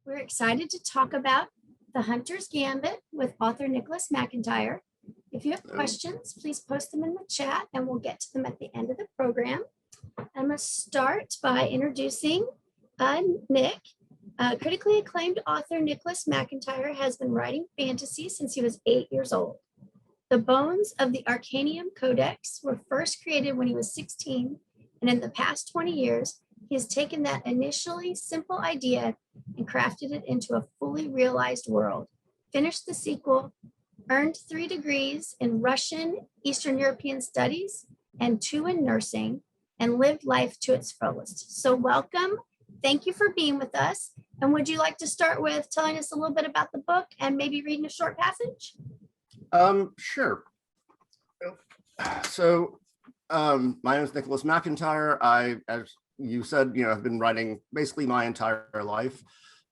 We're excited to talk about The Hunter's Gambit with author Nicholas McIntire. If you have questions, please post them in the chat and we'll get to them at the end of the program. I'm going to start by introducing Nick. Critically acclaimed author Nicholas McIntire has been writing fantasy since he was 8 years old. The bones of the Archanium Codex were first created when he was 16, and in the past 20 years, he has taken that initially simple idea and crafted it into a fully realized world, finished the sequel, earned 3 degrees in Russian, Eastern European studies, and 2 in nursing, and lived life to its fullest. So welcome. Thank you for being with us. And would you like to start with telling us a little bit about the book and maybe reading a short passage? Sure. So my name is Nicholas McIntire. As you said, I've been writing basically my entire life.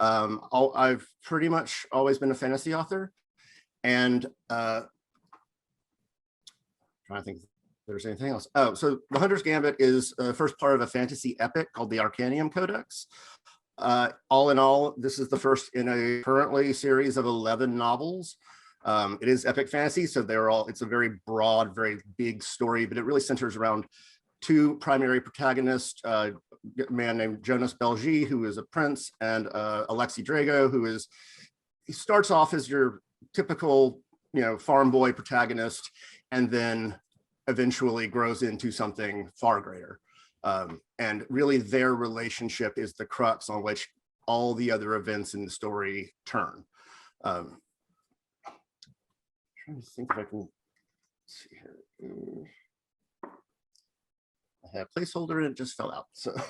I've pretty much always been a fantasy author, and trying to think if there's anything else. Oh, so The Hunter's Gambit is the first part of a fantasy epic called the Archanium Codex. All in all, this is the first in a currently series of 11 novels. It is epic fantasy, so it's a very broad, very big story, but it really centers around 2 primary protagonists, a man named Jonas Belgi, who is a prince, and Alexei Drago, he starts off as your typical, farm boy protagonist, and then eventually grows into something far greater. And really their relationship is the crux on which all the other events in the story turn. Trying to think if I can see here. I had a placeholder and it just fell out. So I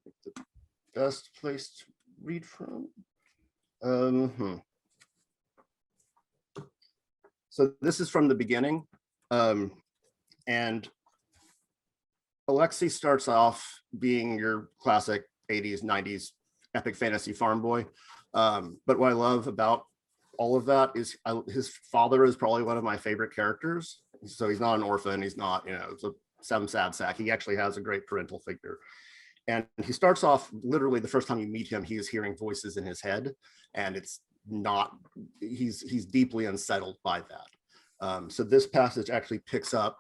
think the best place to read from. So this is from the beginning, and Alexei starts off being your classic 80s, 90s epic fantasy farm boy. But what I love about all of that is his father is probably one of my favorite characters. So he's not an orphan. He's not, some sad sack. He actually has a great parental figure. And he starts off, literally the first time you meet him, he is hearing voices in his head. And it's not, he's deeply unsettled by that. So this passage actually picks up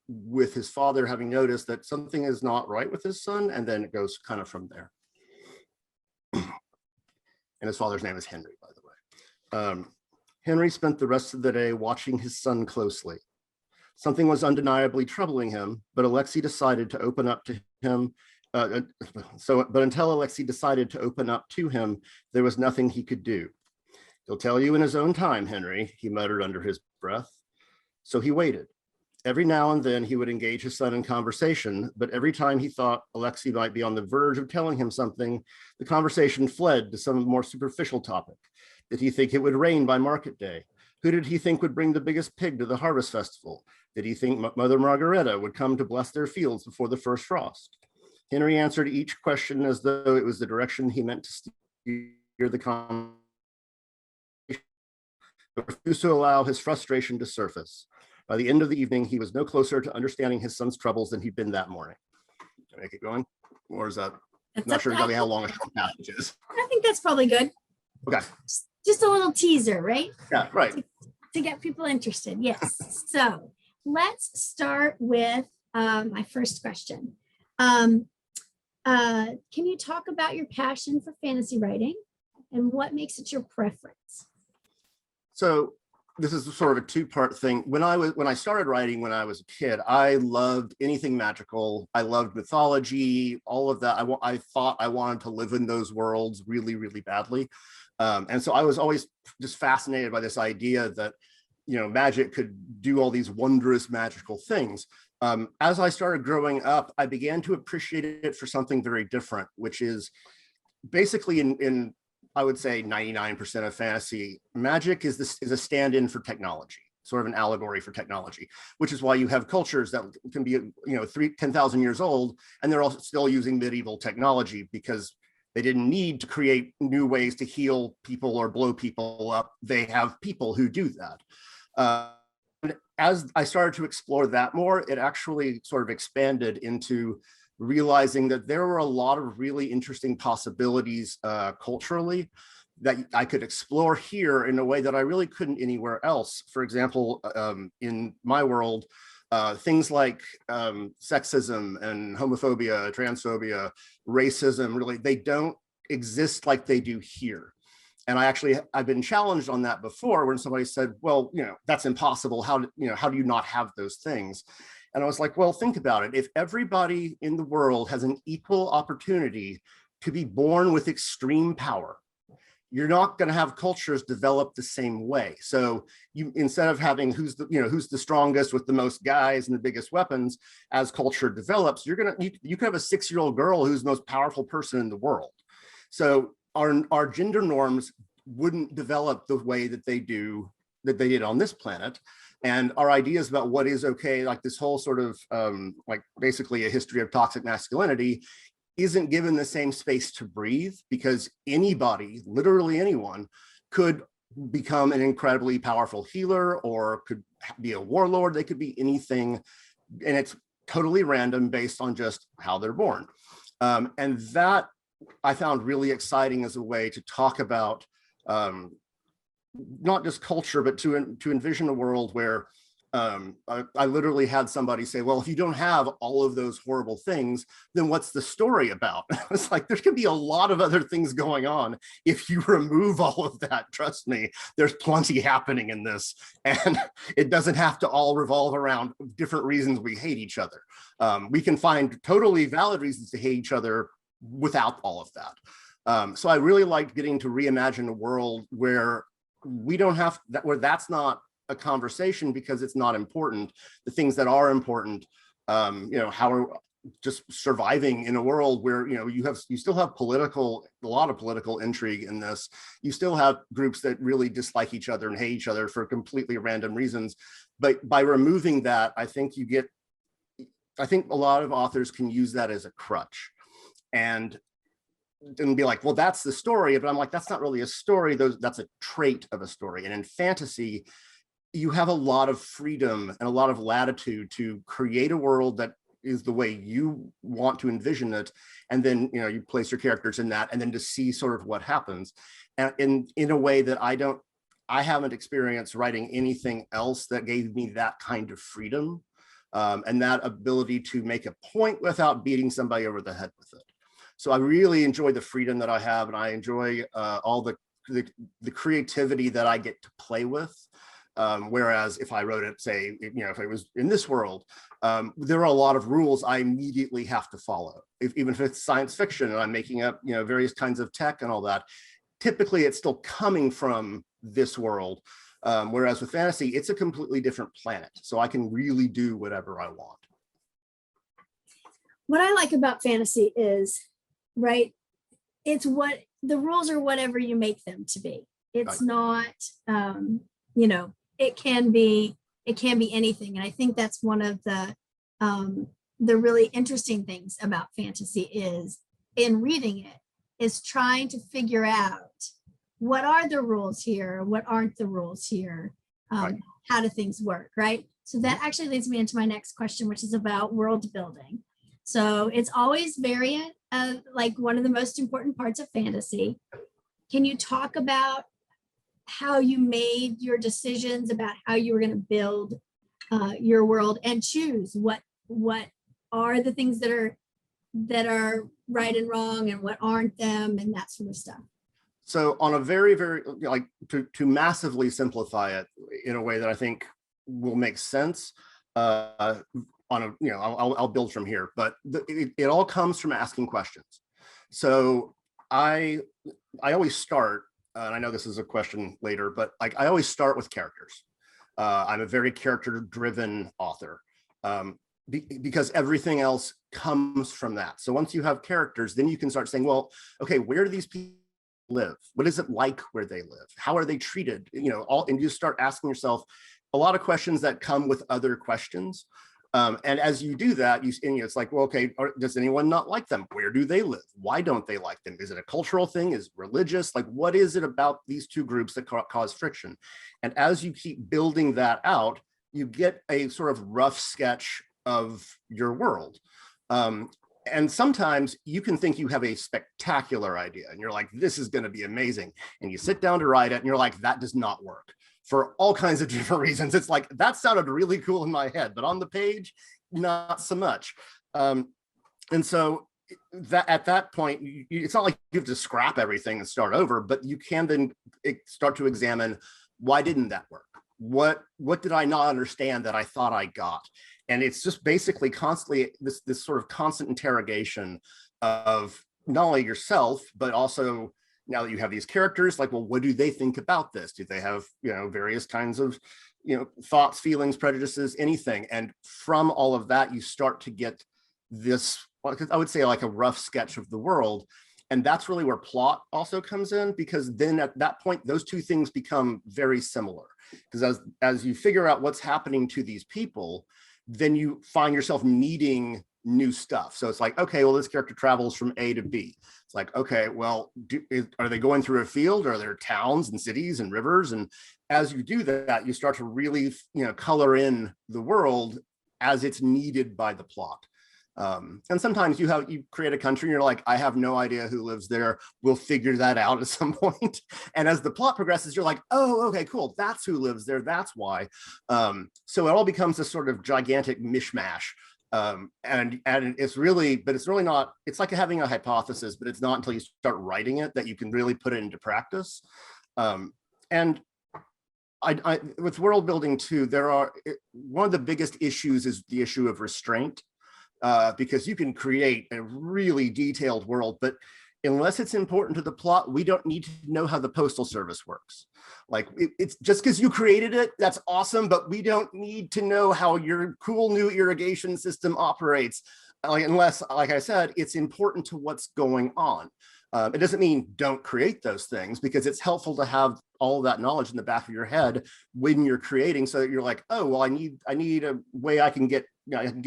with his father having noticed that something is not right with his son, and then it goes kind of from there. And his father's name is Henry, by the way. Henry spent the rest of the day watching his son closely. Something was undeniably troubling him, but Alexei decided to open up to him. But until Alexei decided to open up to him, there was nothing he could do. He'll tell you in his own time, Henry, he muttered under his breath. So he waited. Every now and then he would engage his son in conversation, but every time he thought Alexei might be on the verge of telling him something, the conversation fled to some more superficial topic. Did he think it would rain by market day? Who did he think would bring the biggest pig to the harvest festival? Did he think Mother Margareta would come to bless their fields before the first frost? Henry answered each question as though it was the direction he meant to steer the conversation, but refused to allow his frustration to surface. By the end of the evening, he was no closer to understanding his son's troubles than he'd been that morning. Can I keep going? Or is that, I'm not sure exactly how long a short passage is. I think that's probably good. Okay. Just a little teaser, right? Yeah, right. To get people interested, yes. So let's start with my first question. Can you talk about your passion for fantasy writing and what makes it your preference? So this is sort of a 2-part thing. When I started writing when I was a kid, I loved anything magical. I loved mythology, all of that. I thought I wanted to live in those worlds really, really badly. And so I was always just fascinated by this idea that, magic could do all these wondrous magical things. As I started growing up, I began to appreciate it for something very different, which is basically in I would say 99% of fantasy, magic is a stand-in for technology, sort of an allegory for technology, which is why you have cultures that can be, 10,000 years old, and they're all still using medieval technology because they didn't need to create new ways to heal people or blow people up. They have people who do that. as I started to explore that more, it actually sort of expanded into realizing that there were a lot of really interesting possibilities culturally that I could explore here in a way that I really couldn't anywhere else. For example, in my world, things like sexism and homophobia, transphobia, racism, really, they don't exist like they do here. And I've been challenged on that before when somebody said, well, that's impossible. How do you not have those things? And I was like, well, think about it. If everybody in the world has an equal opportunity to be born with extreme power, you're not going to have cultures develop the same way. So instead of having who's the strongest with the most guys and the biggest weapons, as culture develops, you could have a 6-year-old girl who's the most powerful person in the world. So our gender norms wouldn't develop the way that they did on this planet. And our ideas about what is okay, like this whole sort of like basically a history of toxic masculinity, isn't given the same space to breathe, because anybody, literally anyone, could become an incredibly powerful healer or could be a warlord. They could be anything, and it's totally random based on just how they're born. And that I found really exciting as a way to talk about not just culture, but to envision a world where I literally had somebody say, well, if you don't have all of those horrible things, then what's the story about? It's like, there can be a lot of other things going on if you remove all of that. Trust me, there's plenty happening in this, and it doesn't have to all revolve around different reasons we hate each other. We can find totally valid reasons to hate each other without all of that. So I really liked getting to reimagine a world where we don't have that, where that's not a conversation because it's not important. The things that are important, how are just surviving in a world where you still have a lot of political intrigue in this. You still have groups that really dislike each other and hate each other for completely random reasons. But by removing that, I think a lot of authors can use that as a crutch and be like, well, that's the story. But I'm like, that's not really a story. That's a trait of a story. And in fantasy, you have a lot of freedom and a lot of latitude to create a world that is the way you want to envision it. And then, you place your characters in that, and then to see sort of what happens. And in a way that I haven't experienced writing anything else that gave me that kind of freedom and that ability to make a point without beating somebody over the head with it. So I really enjoy the freedom that I have, and I enjoy all the creativity that I get to play with. Whereas if I wrote it, say, if it was in this world, there are a lot of rules I immediately have to follow. Even if it's science fiction and I'm making up, various kinds of tech and all that, typically it's still coming from this world. Whereas with fantasy, it's a completely different planet. So I can really do whatever I want. What I like about fantasy is, right, it's what the rules are, whatever you make them to be. It's not, it can be anything. And I think that's one of the really interesting things about fantasy is, in reading it, is trying to figure out what are the rules here, what aren't the rules here, how do things work, right? So that actually leads me into my next question, which is about world building. So it's always variant, like one of the most important parts of fantasy. Can you talk about how you made your decisions about how you were going to build your world and choose what are the things that are right and wrong and what aren't them and that sort of stuff? So on a very, very, like to massively simplify it in a way that I think will make sense, I'll build from here, but it all comes from asking questions. So I always start, and I know this is a question later, but like I always start with characters. I'm a very character-driven author because everything else comes from that. So once you have characters, then you can start saying, well, okay, where do these people live? What is it like where they live? How are they treated? And you start asking yourself a lot of questions that come with other questions. And as you do that, it's like, well, okay, does anyone not like them? Where do they live? Why don't they like them? Is it a cultural thing? Is it religious? Like, what is it about these two groups that cause friction? And as you keep building that out, you get a sort of rough sketch of your world. And sometimes you can think you have a spectacular idea and you're like, this is going to be amazing. And you sit down to write it and you're like, that does not work for all kinds of different reasons. It's like, that sounded really cool in my head, but on the page, not so much. And so that at that point, it's not like you have to scrap everything and start over, but you can then start to examine, why didn't that work? What did I not understand that I thought I got? And it's just basically constantly this sort of constant interrogation of not only yourself, but also now that you have these characters, like, well, what do they think about this? Do they have, various kinds of, thoughts, feelings, prejudices, anything? And from all of that, you start to get this, I would say, like a rough sketch of the world. And that's really where plot also comes in, because then at that point, those two things become very similar. Because as you figure out what's happening to these people, then you find yourself needing new stuff. So it's like, okay, well, this character travels from A to B. It's like, okay, well, are they going through a field? Are there towns and cities and rivers? And as you do that, you start to really, color in the world as it's needed by the plot. And sometimes you create a country and you're like, I have no idea who lives there. We'll figure that out at some point. And as the plot progresses, you're like, oh, okay, cool. That's who lives there. That's why. So it all becomes a sort of gigantic mishmash. And it's really not, it's like having a hypothesis, but it's not until you start writing it that you can really put it into practice. And I with world building too, one of the biggest issues is the issue of restraint. Because you can create a really detailed world, but unless it's important to the plot, we don't need to know how the postal service works. Like, it's just because you created it, that's awesome, but we don't need to know how your cool new irrigation system operates, unless, like I said, it's important to what's going on. It doesn't mean don't create those things, because it's helpful to have all of that knowledge in the back of your head when you're creating, so that you're like, oh, well, I need a way I can get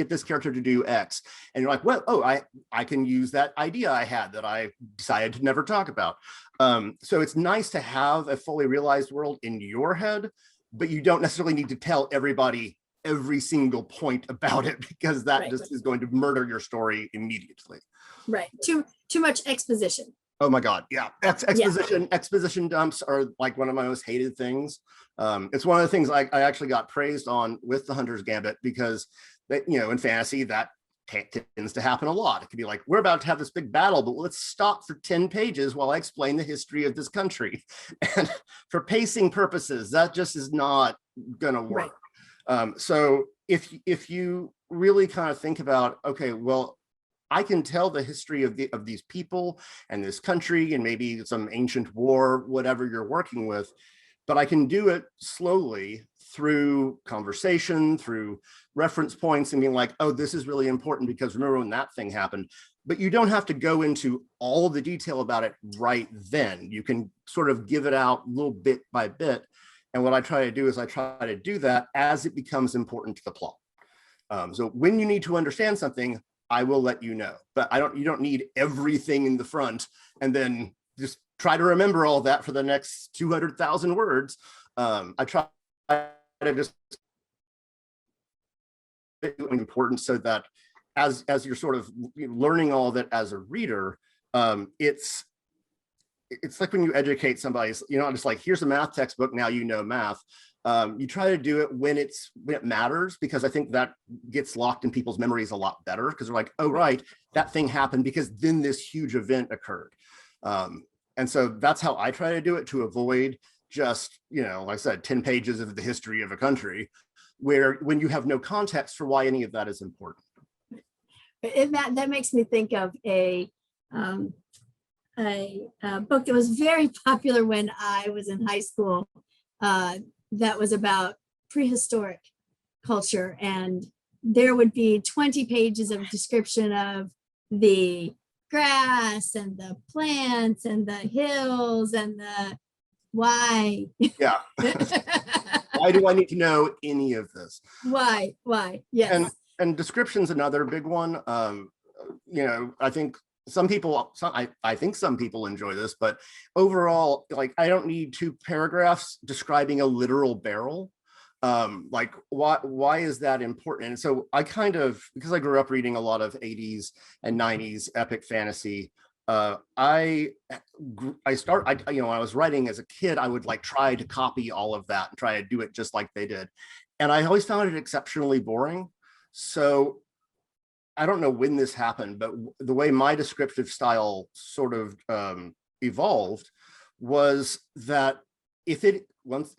this character to do X. And you're like, well, oh, I can use that idea I had that I decided to never talk about. So it's nice to have a fully realized world in your head, but you don't necessarily need to tell everybody every single point about it, because that just is going to murder your story immediately. Right. Too much exposition. Oh my God. Yeah. Exposition dumps are like one of my most hated things. It's one of the things I actually got praised on with the Hunter's Gambit, because in fantasy that tends to happen a lot. It could be like, we're about to have this big battle, but let's stop for 10 pages while I explain the history of this country. And for pacing purposes, that just is not gonna work. Right. So if you really kind of think about, okay, well, I can tell the history of these people and this country and maybe some ancient war, whatever you're working with, but I can do it slowly through conversation, through reference points, and being like, oh, this is really important because remember when that thing happened. But you don't have to go into all of the detail about it right then. You can sort of give it out little bit by bit. And what I try to do is I try to do that as it becomes important to the plot. So when you need to understand something, I will let you know, but you don't need everything in the front and then just try to remember all that for the next 200,000 words. I try to just important so that as you're sort of learning all of it as a reader, it's like when you educate somebody, just like, here's a math textbook, now you know math. You try to do it when it matters, because I think that gets locked in people's memories a lot better, because they're like, oh, right, that thing happened because then this huge event occurred. And so that's how I try to do it, to avoid just, like I said, 10 pages of the history of a country, where when you have no context for why any of that is important. That makes me think of a book that was very popular when I was in high school, that was about prehistoric culture, and there would be 20 pages of description of the grass and the plants and the hills and the why. Yeah. Why do I need to know any of this? Why? Yes. And description's another big one. I think some people enjoy this, but overall, like, I don't need 2 paragraphs describing a literal barrel. Like, why is that important? And so I kind of, because I grew up reading a lot of 80s and 90s epic fantasy, I when I was writing as a kid, I would like try to copy all of that and try to do it just like they did. And I always found it exceptionally boring. So I don't know when this happened, but the way my descriptive style sort of evolved was that it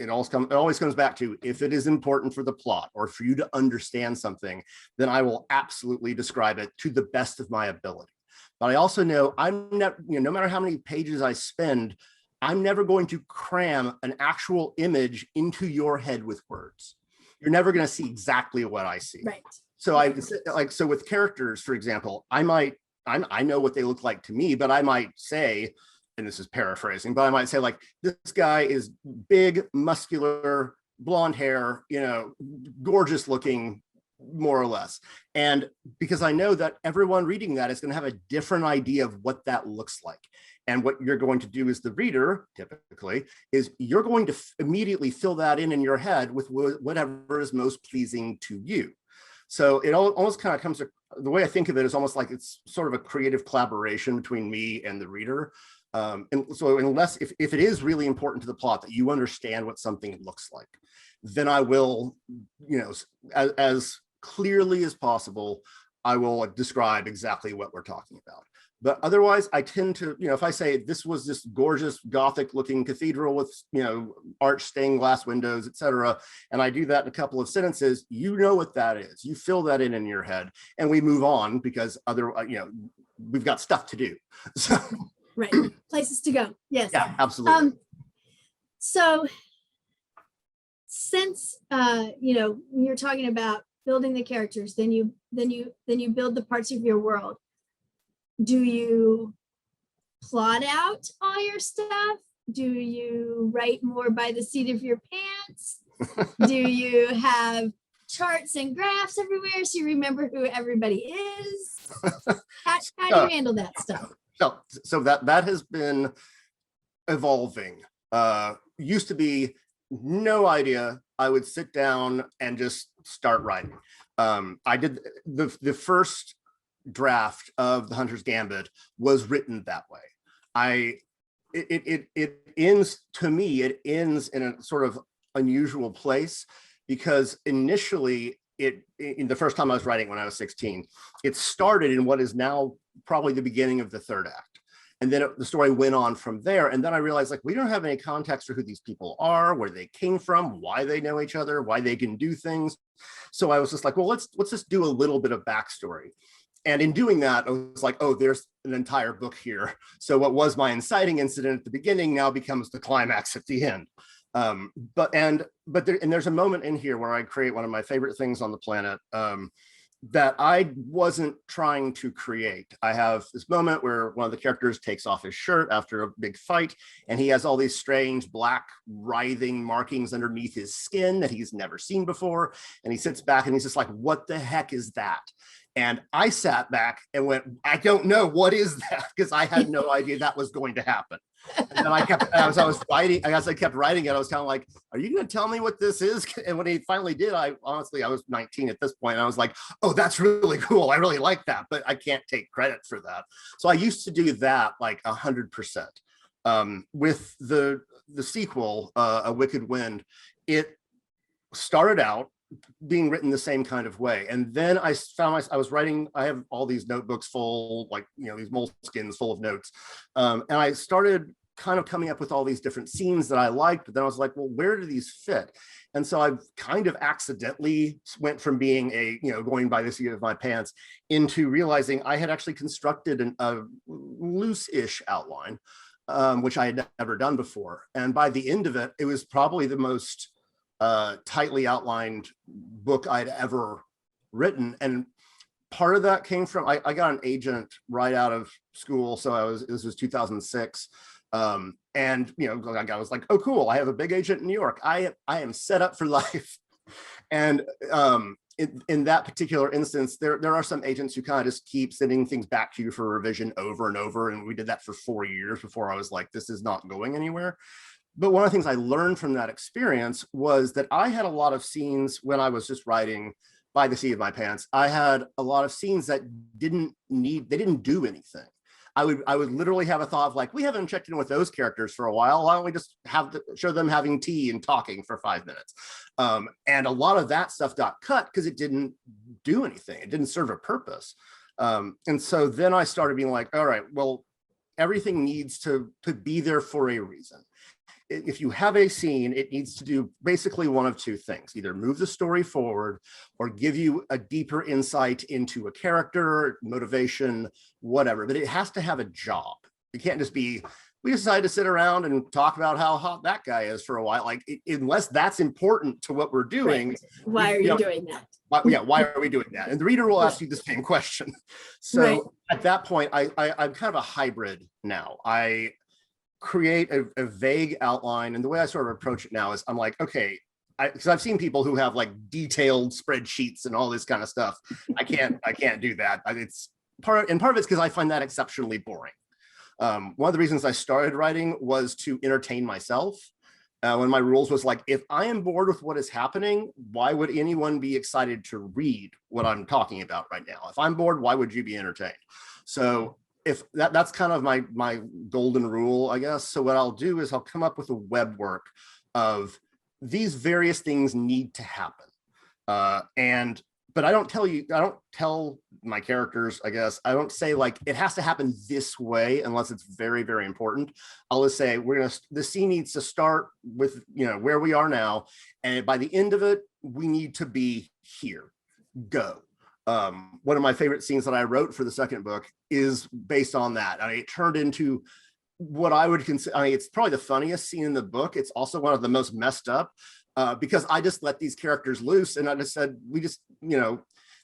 always comes back to, if it is important for the plot or for you to understand something, then I will absolutely describe it to the best of my ability. But I also know I'm not, no matter how many pages I spend, I'm never going to cram an actual image into your head with words. You're never going to see exactly what I see. Right. So with characters, for example, I know what they look like to me, but I might say, and this is paraphrasing, but I might say like, this guy is big, muscular, blonde hair, gorgeous looking, more or less. And because I know that everyone reading that is going to have a different idea of what that looks like. And what you're going to do as the reader, typically, is you're going to immediately fill that in your head with whatever is most pleasing to you. So it almost kind of comes to, the way I think of it is almost like it's sort of a creative collaboration between me and the reader. And so unless, if it is really important to the plot that you understand what something looks like, then I will, as clearly as possible, I will describe exactly what we're talking about. But otherwise, I tend to, if I say this was this gorgeous Gothic looking cathedral with, arched stained glass windows, etc., and I do that in a couple of sentences, you know what that is. You fill that in your head, and we move on because we've got stuff to do. So, right, places to go. Yes. Yeah, absolutely. So, since when you're talking about building the characters, then you build the parts of your world. Do you plot out all your stuff? Do you write more by the seat of your pants? Do you have charts and graphs everywhere so you remember who everybody is? How do you handle that stuff? So that has been evolving. Used to be no idea. I would sit down and just start writing. I did the first draft of the Hunter's Gambit was written that way. It ends, to me, it ends in a sort of unusual place, because initially in the first time I was writing when I was 16, it started in what is now probably the beginning of the third act. And then the story went on from there. And then I realized, like, we don't have any context for who these people are, where they came from, why they know each other, why they can do things. So I was just like, well, let's just do a little bit of backstory. And in doing that, I was like, oh, there's an entire book here. So what was my inciting incident at the beginning now becomes the climax at the end. But there's a moment in here where I create one of my favorite things on the planet that I wasn't trying to create. I have this moment where one of the characters takes off his shirt after a big fight, and he has all these strange black writhing markings underneath his skin that he's never seen before. And he sits back and he's just like, what the heck is that? And I sat back and went, I don't know, what is that? Because I had no idea that was going to happen. And then as I kept writing it, I was kind of like, are you going to tell me what this is? And when he finally did, I was 19 at this point. And I was like, oh, that's really cool. I really like that, but I can't take credit for that. So I used to do that like 100%. With the sequel, A Wicked Wind, it started out being written the same kind of way. And then I found I was writing, I have all these notebooks full, like, these moleskins full of notes. And I started kind of coming up with all these different scenes that I liked, but then I was like, well, where do these fit? And so I kind of accidentally went from being going by the seat of my pants into realizing I had actually constructed a loose-ish outline, which I had never done before. And by the end of it, it was probably the most tightly outlined book I'd ever written. And part of that came from, I got an agent right out of school. So this was 2006. And, I was like, oh, cool. I have a big agent in New York. I am set up for life. And in that particular instance, there are some agents who kind of just keep sending things back to you for revision over and over. And we did that for 4 years before I was like, this is not going anywhere. But one of the things I learned from that experience was that I had a lot of scenes when I was just writing by the seat of my pants. I had a lot of scenes that they didn't do anything. I would literally have a thought of like, we haven't checked in with those characters for a while. Why don't we just show them having tea and talking for 5 minutes? And a lot of that stuff got cut because it didn't do anything. It didn't serve a purpose. And so then I started being like, all right, well, everything needs to be there for a reason. If you have a scene, it needs to do basically one of two things: either move the story forward or give you a deeper insight into a character, motivation, whatever. But it has to have a job. It can't just be, we decided to sit around and talk about how hot that guy is for a while. Like, unless that's important to what we're doing. Right. Why are you doing that? Why are we doing that? And the reader will ask you the same question. So at that point, I'm kind of a hybrid now. I create a vague outline, and the way I sort of approach it now is I'm like, okay, because I've seen people who have like detailed spreadsheets and all this kind of stuff. I can't do that. It's part of it's because I find that exceptionally boring. One of the reasons I started writing was to entertain myself. When my rules was like, if I am bored with what is happening, why would anyone be excited to read what I'm talking about right now? If I'm bored, why would you be entertained? So if that's kind of my golden rule, I guess. So what I'll do is I'll come up with a web work of these various things need to happen. But I don't tell my characters, I guess, I don't say like, it has to happen this way unless it's very, very important. I'll just say, the scene needs to start with, where we are now. And by the end of it, we need to be here, go. One of my favorite scenes that I wrote for the second book is based on that. I mean, it turned into what I would consider, it's probably the funniest scene in the book. It's also one of the most messed up, because I just let these characters loose. And I just said,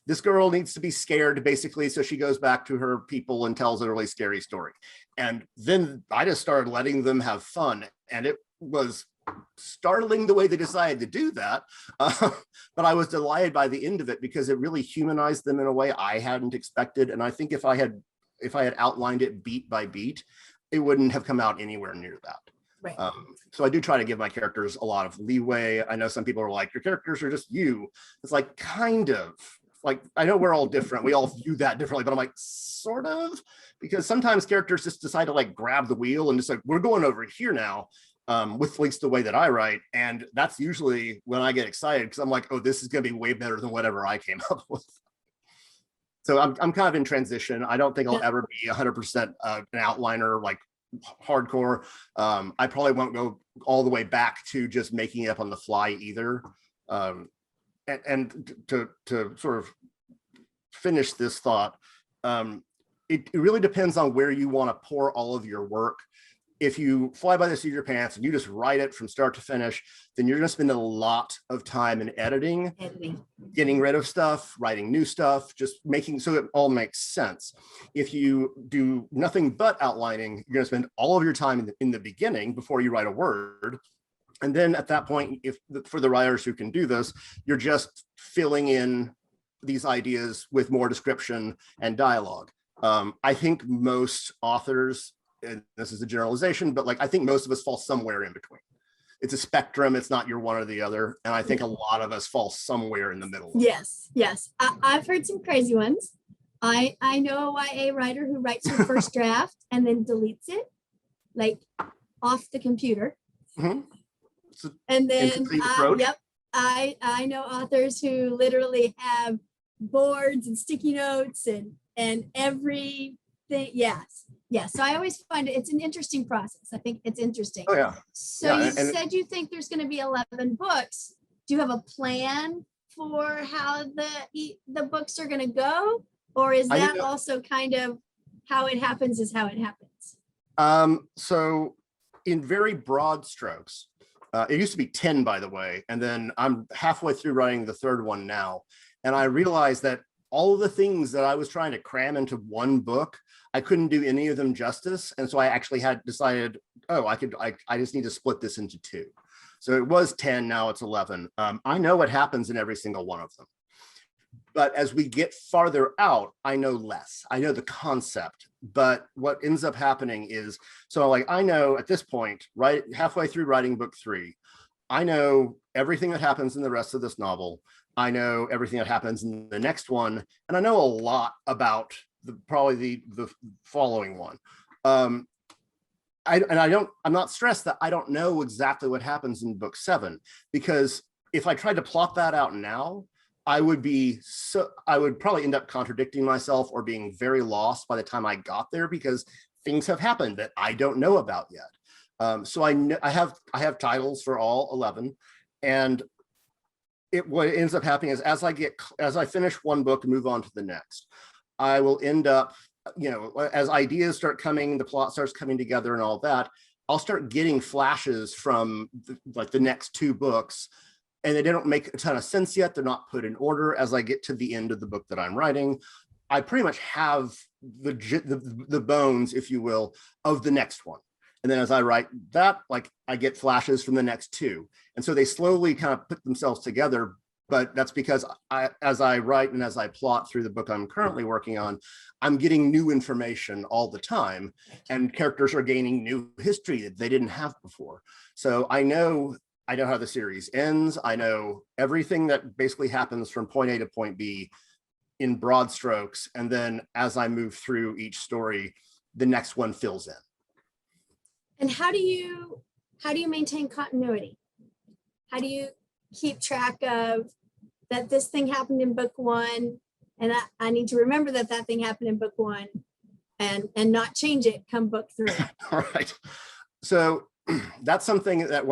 this girl needs to be scared, basically. So she goes back to her people and tells a really scary story. And then I just started letting them have fun. And it was startling the way they decided to do that. But I was delighted by the end of it because it really humanized them in a way I hadn't expected. And I think if I had outlined it beat by beat, it wouldn't have come out anywhere near that. Right. So I do try to give my characters a lot of leeway. I know some people are like, your characters are just you. It's like, kind of. Like, I know we're all different. We all view that differently, but I'm like, sort of, because sometimes characters just decide to like grab the wheel and just like, we're going over here now, with at least the way that I write. And that's usually when I get excited because I'm like, oh, this is going to be way better than whatever I came up with. So I'm kind of in transition. I don't think I'll ever be 100% an outliner, like hardcore. I probably won't go all the way back to just making it up on the fly either. And to sort of finish this thought, it really depends on where you want to pour all of your work. If you fly by the seat of your pants and you just write it from start to finish, then you're going to spend a lot of time in editing, getting rid of stuff, writing new stuff, just making so it all makes sense. If you do nothing but outlining, you're going to spend all of your time in the beginning before you write a word. And then at that point, for the writers who can do this, you're just filling in these ideas with more description and dialogue. I think most authors, and this is a generalization, but like I think most of us fall somewhere in between. It's a spectrum. It's not you're one or the other. And I think a lot of us fall somewhere in the middle. Yes. I've heard some crazy ones. I know a YA writer who writes her first draft and then deletes it, like off the computer. Mm-hmm. And then, I know authors who literally have boards and sticky notes and everything. Yes. So I always find it's an interesting process. I think it's interesting. Oh, yeah. So you said you think there's going to be 11 books. Do you have a plan for how the books are going to go? Or is that also kind of how it happens is how it happens? So in very broad strokes, it used to be 10, by the way, and then I'm halfway through writing the third one now. And I realized that all of the things that I was trying to cram into one book, I couldn't do any of them justice. And so I actually had decided, I just need to split this into 2. So it was 10, now it's 11. I know what happens in every single one of them. But as we get farther out, I know less. I know the concept. but what ends up happening is, so like I know at this point, right halfway through writing book 3, I know everything that happens in the rest of this novel. I know everything that happens in the next one, and I know a lot about probably the following one. I'm not stressed that I don't know exactly what happens in book 7, because if I tried to plot that out now, I would probably end up contradicting myself or being very lost by the time I got there, because things have happened that I don't know about yet. So I have titles for all 11, and what ends up happening is as I finish one book and move on to the next, I will end up, as ideas start coming, the plot starts coming together and all that, I'll start getting flashes from the next 2 books, and they don't make a ton of sense yet. They're not put in order. As I get to the end of the book that I'm writing, I pretty much have the bones, if you will, of the next one. And then as I write that, I get flashes from the next 2. And so they slowly kind of put themselves together. But that's because as I write and as I plot through the book I'm currently working on, I'm getting new information all the time, and characters are gaining new history that they didn't have before. So I know how the series ends. I know everything that basically happens from point A to point B in broad strokes. And then as I move through each story, the next one fills in. And how do you maintain continuity? How do you keep track of that this thing happened in book 1, and I need to remember that thing happened in book 1 and not change it come book 3? All right. So that's something that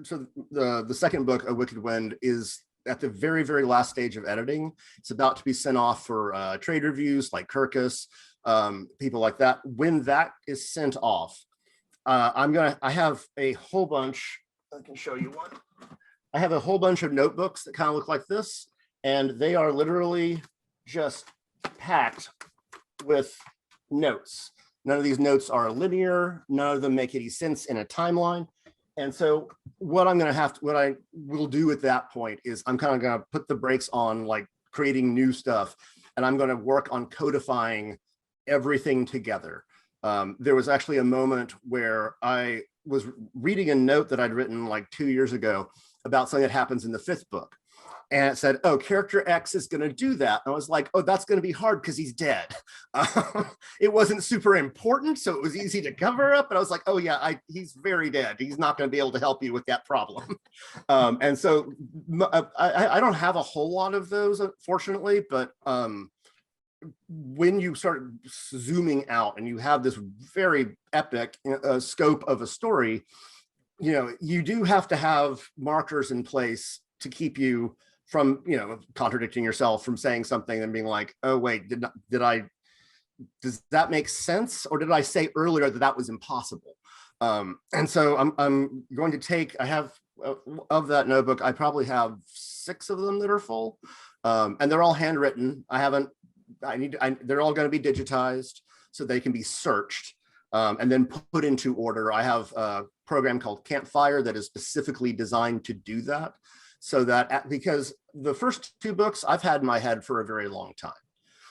so the second book, A Wicked Wind, is at the very, very last stage of editing. It's about to be sent off for trade reviews like Kirkus, people like that. When that is sent off, I have a whole bunch, I can show you one. I have a whole bunch of notebooks that kind of look like this, and they are literally just packed with notes. None of these notes are linear. None of them make any sense in a timeline. And so what I will do at that point is I'm kind of going to put the brakes on creating new stuff, and I'm going to work on codifying everything together. There was actually a moment where I was reading a note that I'd written 2 years ago about something that happens in the 5th book. And it said, oh, character X is going to do that. And I was like, oh, that's going to be hard because he's dead. It wasn't super important, so it was easy to cover up. But I was like, oh, yeah, he's very dead. He's not going to be able to help you with that problem. And so I don't have a whole lot of those, unfortunately. But when you start zooming out and you have this very epic scope of a story, you do have to have markers in place to keep you from, contradicting yourself, from saying something and being like, oh, wait, does that make sense? Or did I say earlier that was impossible? And so I'm going to take, I have, of that notebook, I probably have 6 of them that are full, and they're all handwritten. They're all going to be digitized so they can be searched and then put into order. I have a program called Campfire that is specifically designed to do that. So that, because the first 2 books I've had in my head for a very long time.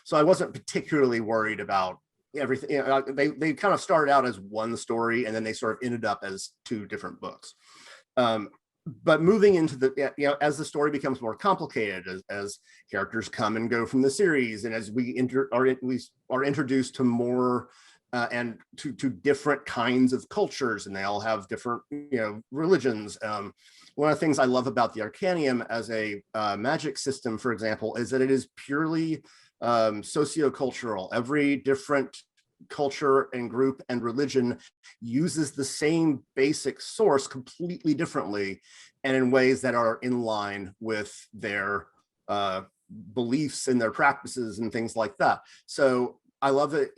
So I wasn't particularly worried about everything. They kind of started out as one story, and then they sort of ended up as 2 different books. But moving into as the story becomes more complicated, as characters come and go from the series, and as we are introduced to more and to different kinds of cultures, and they all have different religions. One of the things I love about the Arcanium as a magic system, for example, is that it is purely sociocultural. Every different culture and group and religion uses the same basic source completely differently and in ways that are in line with their beliefs and their practices and things like that. So I love that,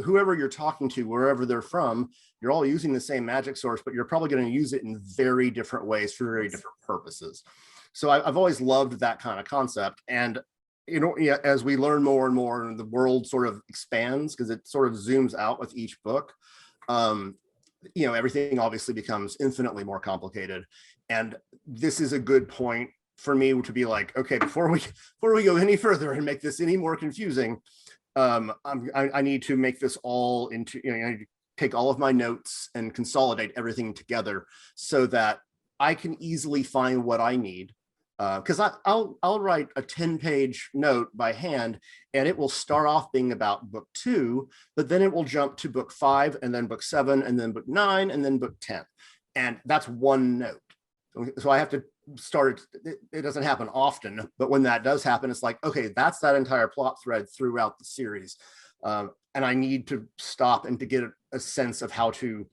whoever you're talking to, wherever they're from, you're all using the same magic source, but you're probably going to use it in very different ways for very different purposes. So I've always loved that kind of concept. And as we learn more and more, and the world sort of expands because it sort of zooms out with each book, everything obviously becomes infinitely more complicated. And this is a good point for me to be like, okay, before we go any further and make this any more confusing, I need to make this all into, I need to take all of my notes and consolidate everything together so that I can easily find what I need. Because I'll write a 10-page note by hand, and it will start off being about book 2, but then it will jump to book 5, and then book 7, and then book 9, and then book 10. And that's one note. So I have to start it doesn't happen often, but when that does happen, it's like, okay, that's that entire plot thread throughout the series. And I need to stop and to get a sense of how to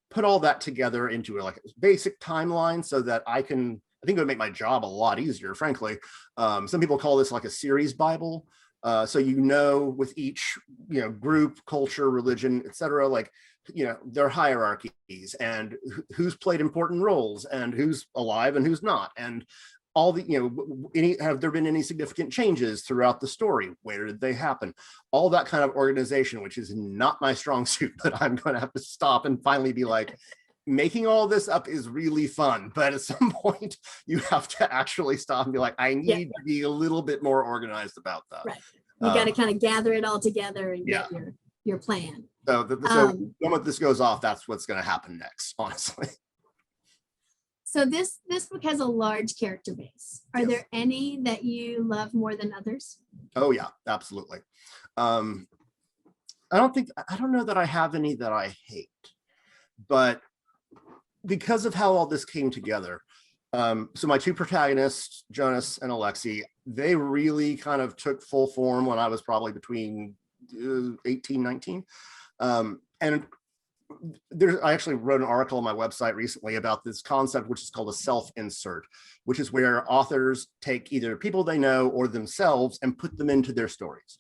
put all that together into like a basic timeline so that I think it would make my job a lot easier, frankly. Some people call this like a series Bible. So with each group, culture, religion, etc., like their hierarchies and who's played important roles and who's alive and who's not, and all the have there been any significant changes throughout the story? Where did they happen? All that kind of organization, which is not my strong suit, but I'm going to have to stop and finally be like, making all this up is really fun, but at some point you have to actually stop and be like, I need to be a little bit more organized about that. Right. You got to kind of gather it all together and get your plan. So the moment this goes off, that's what's going to happen next, honestly. So this book has a large character base. Are there any that you love more than others? Oh yeah, absolutely. I don't know that I have any that I hate, but because of how all this came together, so my two protagonists, Jonas and Alexei, they really kind of took full form when I was probably between 18, 19. And I actually wrote an article on my website recently about this concept, which is called a self-insert, which is where authors take either people they know or themselves and put them into their stories.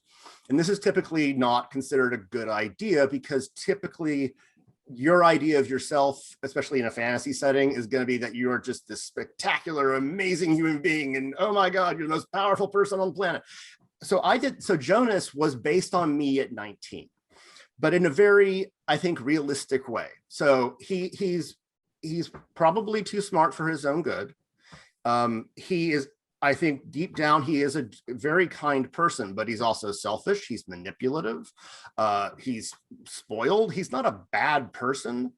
And this is typically not considered a good idea because typically your idea of yourself, especially in a fantasy setting, is going to be that you are just this spectacular, amazing human being. And oh my God, you're the most powerful person on the planet. So Jonas was based on me at 19, but in a very, I think, realistic way. So he's probably too smart for his own good. He is, I think deep down, he is a very kind person, but he's also selfish. He's manipulative. He's spoiled. He's not a bad person,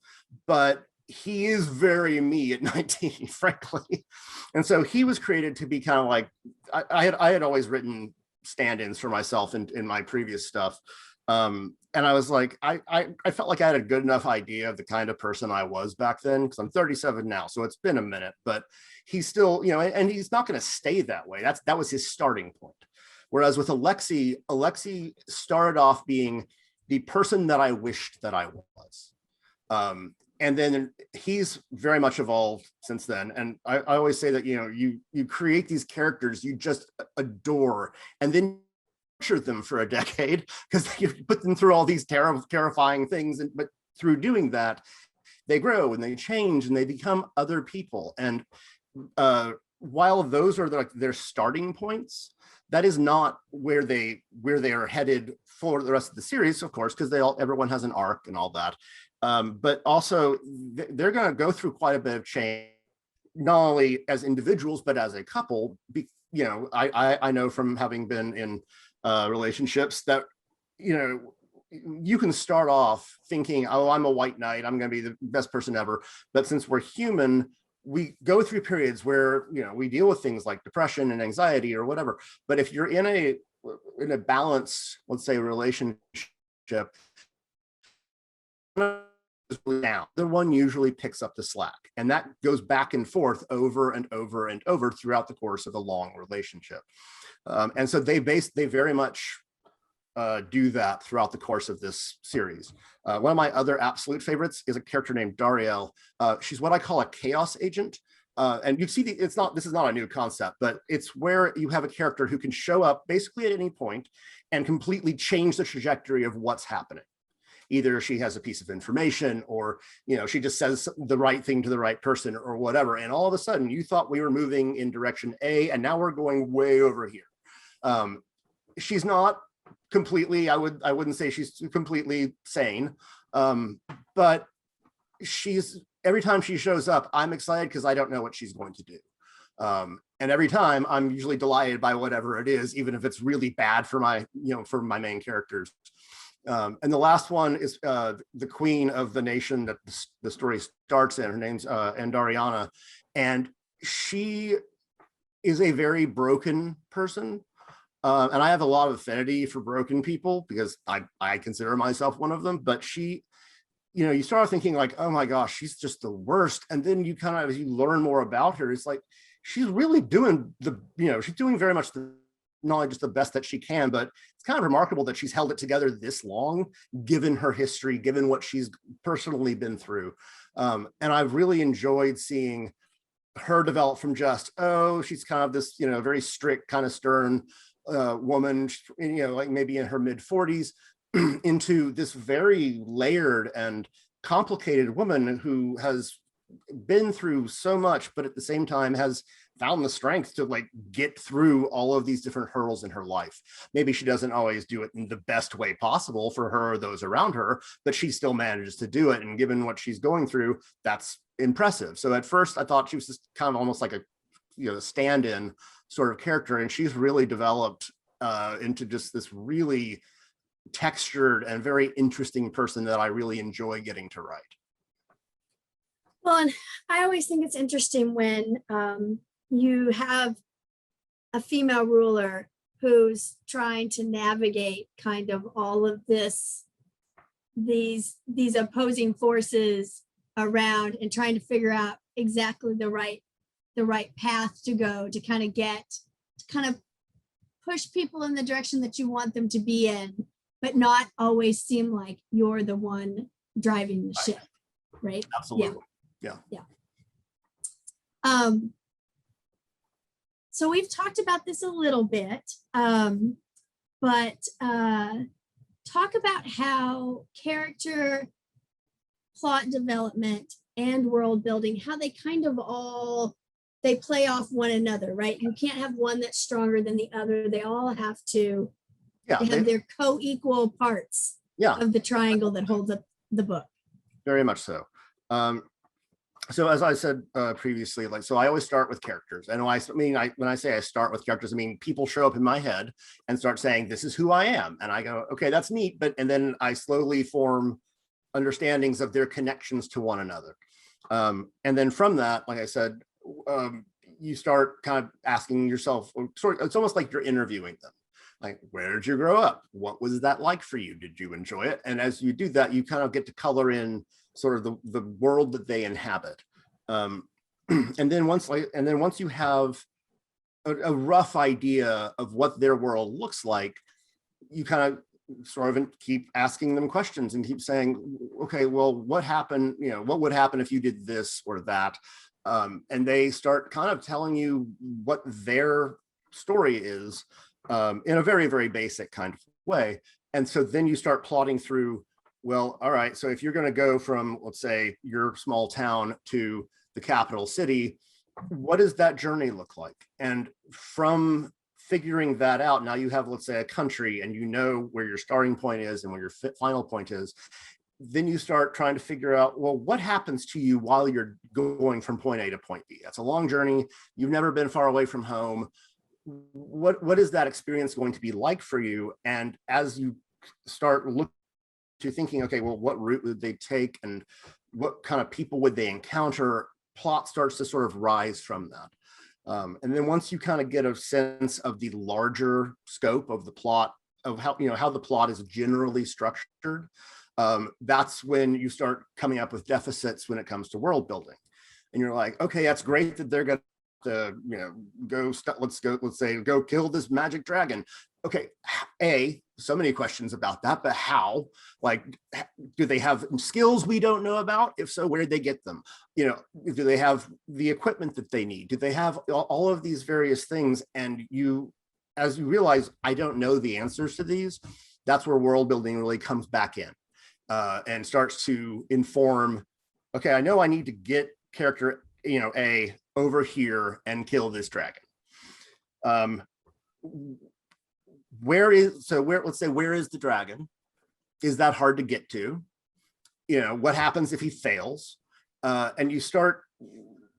but he is very me at 19, frankly. And so he was created to be kind of like, I had always written stand-ins for myself in my previous stuff. And I was like, I felt like I had a good enough idea of the kind of person I was back then, because I'm 37 now, so it's been a minute, but he's still, and he's not going to stay that way. That was his starting point. Whereas with Alexei started off being the person that I wished that I was. And then he's very much evolved since then. And I always say that, you create these characters you just adore, and then them for a decade because you put them through all these terrifying things, but through doing that they grow and they change and they become other people. And while those are their starting points, that is not where they are headed for the rest of the series, of course, because everyone has an arc and all that, but also they're going to go through quite a bit of change, not only as individuals but as a couple. I know from having been in relationships that you can start off thinking, oh, I'm a white knight, I'm going to be the best person ever, but since we're human, we go through periods where we deal with things like depression and anxiety or whatever. But if you're in a balanced, let's say, relationship, down, the one usually picks up the slack, and that goes back and forth over and over and over throughout the course of a long relationship. And so they very much do that throughout the course of this series. One of my other absolute favorites is a character named Dariel. She's what I call a chaos agent. And you see, this is not a new concept, but it's where you have a character who can show up basically at any point and completely change the trajectory of what's happening. Either she has a piece of information, or she just says the right thing to the right person or whatever, and all of a sudden you thought we were moving in direction A and now we're going way over here. She's not completely, I wouldn't say she's completely sane, but every time she shows up, I'm excited because I don't know what she's going to do. And every time I'm usually delighted by whatever it is, even if it's really bad for my, for my main characters. And the last one is the queen of the nation that the story starts in. Her name's Andariana, and she is a very broken person. And I have a lot of affinity for broken people because I consider myself one of them. But she, you start thinking like, oh my gosh, she's just the worst. And then you kind of, as you learn more about her, it's like, she's really doing she's doing very much not only just the best that she can, but it's kind of remarkable that she's held it together this long, given her history, given what she's personally been through. And I've really enjoyed seeing her develop from just, oh, she's kind of this, very strict, kind of stern woman, like maybe in her mid 40s, into this very layered and complicated woman who has been through so much, but at the same time has found the strength to like get through all of these different hurdles in her life. Maybe she doesn't always do it in the best way possible for her or those around her, but she still manages to do it. And given what she's going through, that's impressive. So at first I thought she was just kind of almost like a stand-in sort of character, and she's really developed into just this really textured and very interesting person that I really enjoy getting to write. Well, and I always think it's interesting when you have a female ruler who's trying to navigate kind of all of these opposing forces around and trying to figure out exactly the right path to go to kind of push people in the direction that you want them to be in, but not always seem like you're the one driving the ship, right? Absolutely. Yeah. So we've talked about this a little bit, but talk about how character, plot development, and world building, how they kind of they play off one another, right? You can't have one that's stronger than the other. They all have to have their co-equal parts of the triangle that holds up the book. Very much so. So as I said previously, so I always start with characters. And when I say I start with characters, I mean, people show up in my head and start saying, this is who I am. And I go, okay, that's neat. And then I slowly form understandings of their connections to one another. And then from that, like I said, you start kind of asking yourself, it's almost like you're interviewing them. Like, where did you grow up? What was that like for you? Did you enjoy it? And as you do that, you kind of get to color in sort of the world that they inhabit. And then once you have a rough idea of what their world looks like, you kind of sort of keep asking them questions and keep saying, okay, well, what happened? What would happen if you did this or that? And they start kind of telling you what their story is in a very, very basic kind of way. And so then you start plotting through, well, all right, so if you're going to go from, let's say, your small town to the capital city, what does that journey look like? And from figuring that out, now you have, let's say, a country, and you know where your starting point is and where your final point is. Then you start trying to figure out, well, what happens to you while you're going from point A to point B? That's a long journey. You've never been far away from home. What is that experience going to be like for you? And as you start looking to thinking, okay, well, what route would they take and what kind of people would they encounter? Plot starts to sort of rise from that. And then once you kind of get a sense of the larger scope of the plot, of how the plot is generally structured, that's when you start coming up with deficits when it comes to world building. And you're like, okay, that's great that they're going to go kill this magic dragon. Okay, so many questions about that, but how? Like, do they have skills we don't know about? If so, where did they get them? Do they have the equipment that they need? Do they have all of these various things? And as you realize, I don't know the answers to these, that's where world building really comes back in and starts to inform, okay, I know I need to get character, A over here and kill this dragon. Where is the dragon? Is that hard to get to? What happens if he fails? And you start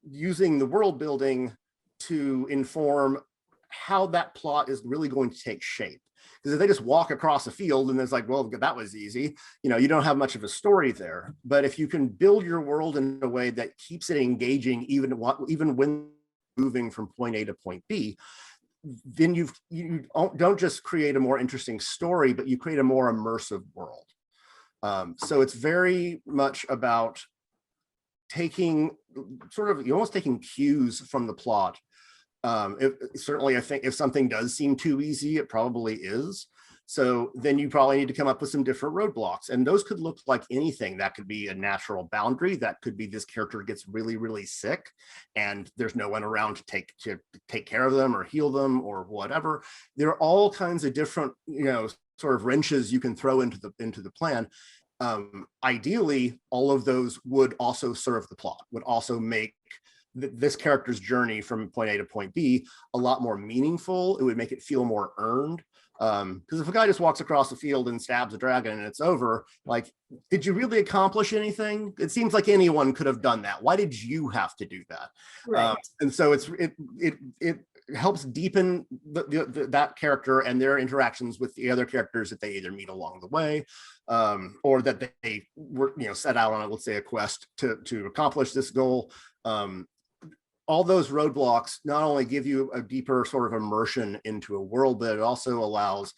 using the world building to inform how that plot is really going to take shape. Because if they just walk across a field and it's like, well, that was easy, you don't have much of a story there. But if you can build your world in a way that keeps it engaging, even when moving from point A to point B, then you don't just create a more interesting story, but you create a more immersive world. So it's very much about taking you're almost taking cues from the plot. Certainly, I think if something does seem too easy, it probably is. So then you probably need to come up with some different roadblocks. And those could look like anything. That could be a natural boundary. That could be this character gets really, really sick and there's no one around to take care of them or heal them or whatever. There are all kinds of different, sort of wrenches you can throw into the plan. Ideally, all of those would also serve the plot, would also make this character's journey from point A to point B a lot more meaningful. It would make it feel more earned. Because if a guy just walks across the field and stabs a dragon and it's over, like, did you really accomplish anything? It seems like anyone could have done that. Why did you have to do that? Right. And so it helps deepen that character and their interactions with the other characters that they either meet along the way, or that they were set out on, let's say, a quest to accomplish this goal. All those roadblocks not only give you a deeper sort of immersion into a world, but it also allows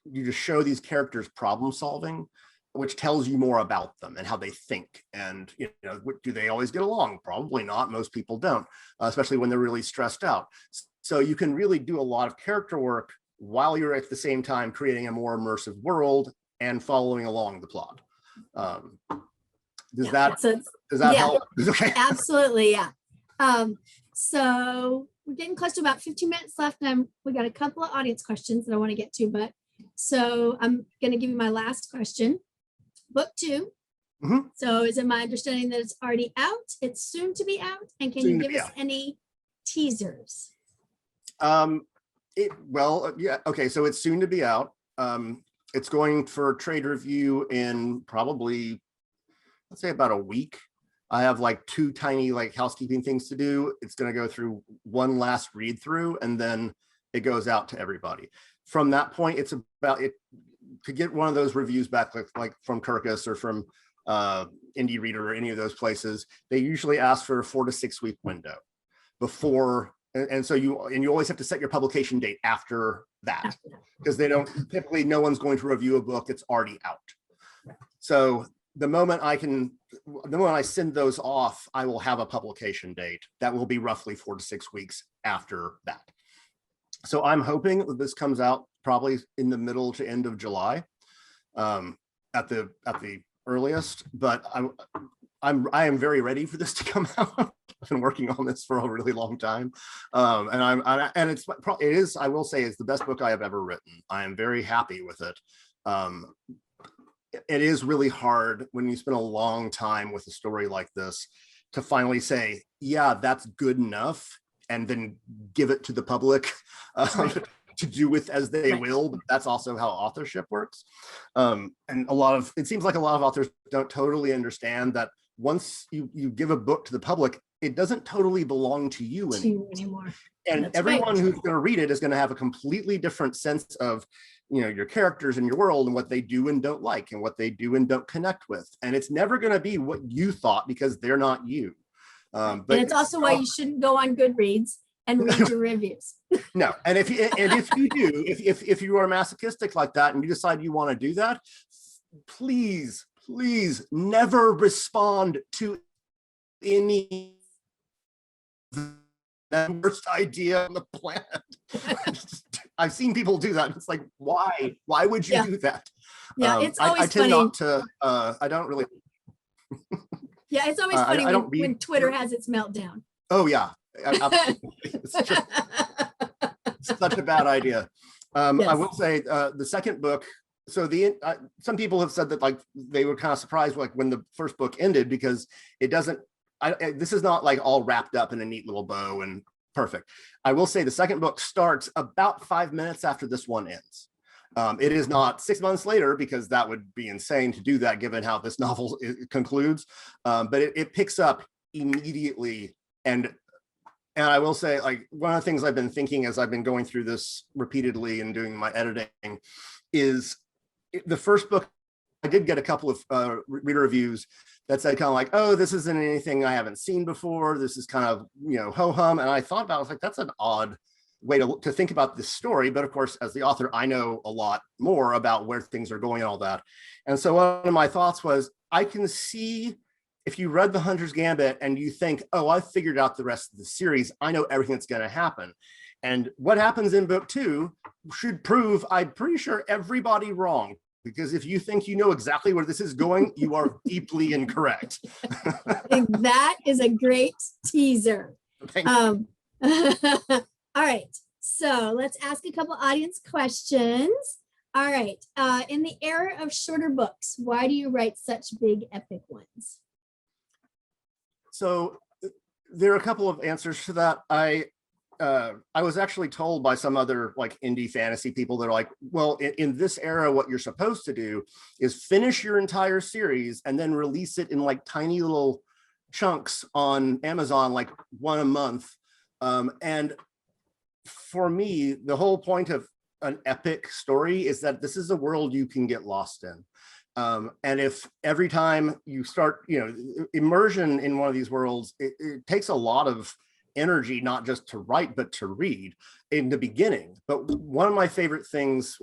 you to show these characters problem solving, which tells you more about them and how they think. And, do they always get along? Probably not. Most people don't, especially when they're really stressed out. So you can really do a lot of character work while you're at the same time creating a more immersive world and following along the plot. Does that help? Okay. Absolutely. Yeah. So we're getting close to about 15 minutes left, and we got a couple of audience questions that I want to get to, but so I'm going to give you my last question. Book 2. Mm-hmm. So is it my understanding that it's already out? It's soon to be out. And can you give us any teasers? Yeah. Okay. So it's soon to be out. It's going for trade review in probably, let's say, about a week. I have like 2 tiny housekeeping things to do. It's going to go through one last read through, and then it goes out to everybody. From that point, it's about it to get one of those reviews back, like from Kirkus or from Indie Reader or any of those places. They usually ask for a 4 to 6 week window before, and so you always have to set your publication date after that, because typically no one's going to review a book that's already out. So the moment I send those off, I will have a publication date that will be roughly 4 to 6 weeks after that. So I'm hoping that this comes out probably in the middle to end of July, at the earliest. But I am very ready for this to come out. I've been working on this for a really long time, and it is, I will say, it's the best book I have ever written. I am very happy with it. It is really hard when you spend a long time with a story like this to finally say, yeah, that's good enough, and then give it to the public to do with as they will. But that's also how authorship works. And it seems like a lot of authors don't totally understand that once you give a book to the public, it doesn't totally belong to you anymore. And that's everyone who's going to read it is going to have a completely different sense of your characters and your world and what they do and don't like and what they do and don't connect with. And it's never going to be what you thought, because they're not you. But and it's also why you shouldn't go on Goodreads and read your reviews. No. And if you do, if you are masochistic like that and you decide you want to do that, please never respond to any worst idea on the planet. I've seen people do that. It's like, why would you do that? Yeah, it's always I tend funny. not to. I don't really. Yeah, it's always funny when Twitter has its meltdown. Oh yeah, absolutely. It's such a bad idea. Yes. I will say the second book. So some people have said that they were kind of surprised when the first book ended, because it doesn't. This is not all wrapped up in a neat little bow and perfect. I will say the second book starts about 5 minutes after this one ends. It is not 6 months later, because that would be insane to do that given how this novel concludes. But it picks up immediately, and And I will say, like, one of the things I've been thinking as I've been going through this repeatedly and doing my editing is the first book, I did get a couple of reader reviews that said kind of like, oh, this isn't anything I haven't seen before. This is kind of, ho-hum. And I thought about it, I was like, that's an odd way to think about this story. But of course, as the author, I know a lot more about where things are going and all that. And so one of my thoughts was, I can see if you read The Hunter's Gambit and you think, oh, I've figured out the rest of the series, I know everything that's going to happen. And what happens in book 2 should prove, I'm pretty sure, everybody wrong. Because if you think you know exactly where this is going, you are deeply incorrect. That is a great teaser. All right, so let's ask a couple audience questions. All right, in the era of shorter books, why do you write such big epic ones? So there are a couple of answers to that. I was actually told by some other like indie fantasy people that are like, well, in this era, what you're supposed to do is finish your entire series and then release it in like tiny little chunks on Amazon, like one a month. And for me, the whole point of an epic story is that this is a world you can get lost in. And if every time you start, immersion in one of these worlds, it takes a lot of energy, not just to write, but to read in the beginning. But one of my favorite things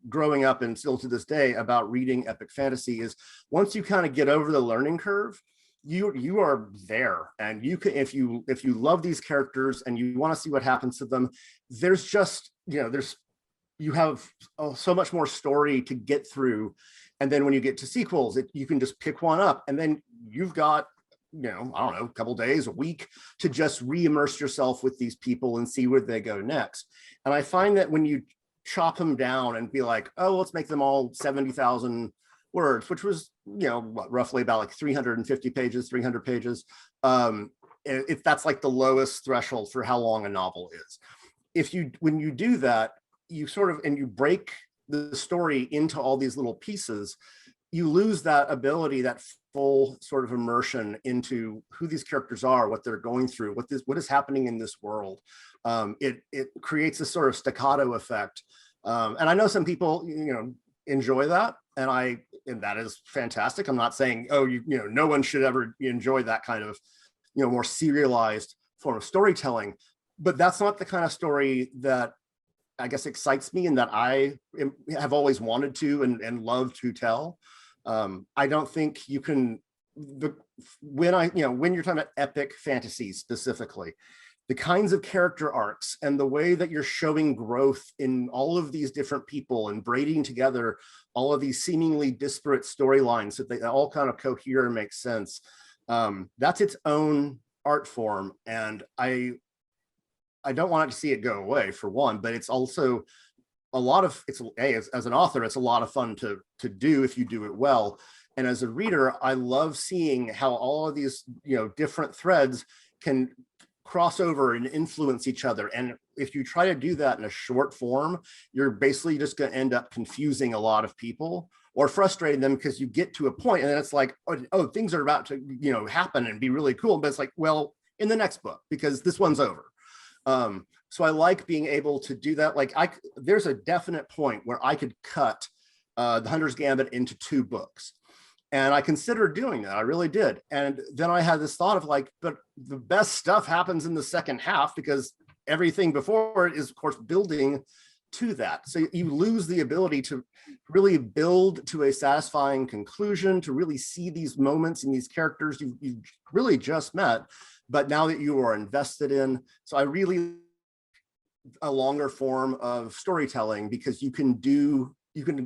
growing up and still to this day about reading epic fantasy is once you kind of get over the learning curve, you are there, and you can, if you love these characters and you want to see what happens to them, there's just, you have so much more story to get through. And then when you get to sequels, you can just pick one up, and then you've got, I don't know, a couple days, a week to just re-immerse yourself with these people and see where they go next. And I find that when you chop them down and be like, oh, let's make them all 70,000 words, which was, roughly about like 350 pages, 300 pages. If that's like the lowest threshold for how long a novel is. When you do that, you sort of, and you break the story into all these little pieces, you lose that ability, that full sort of immersion into who these characters are, what they're going through, what is happening in this world. It creates a sort of staccato effect. And I know some people, enjoy that. And that is fantastic. I'm not saying, oh, no one should ever enjoy that kind of, more serialized form of storytelling, but that's not the kind of story that I guess excites me and that I have always wanted to and love to tell. I don't think you can, when you're talking about epic fantasy specifically, the kinds of character arcs and the way that you're showing growth in all of these different people and braiding together all of these seemingly disparate storylines so that they all kind of cohere and make sense. That's its own art form. And I don't want to see it go away, for one, but it's also a lot of, as an author, it's a lot of fun to do if you do it well. And as a reader, I love seeing how all of these, different threads can cross over and influence each other. And if you try to do that in a short form, you're basically just going to end up confusing a lot of people or frustrating them, because you get to a point and then it's like, oh, things are about to, happen and be really cool. But it's like, well, in the next book, because this one's over. So I like being able to do that. Like there's a definite point where I could cut The Hunter's Gambit into 2 books. And I considered doing that. I really did. And then I had this thought of like, but the best stuff happens in the second half, because everything before it is, of course, building to that. So you lose the ability to really build to a satisfying conclusion, to really see these moments and these characters you really just met, but now that you are invested in. So I really a longer form of storytelling, because you can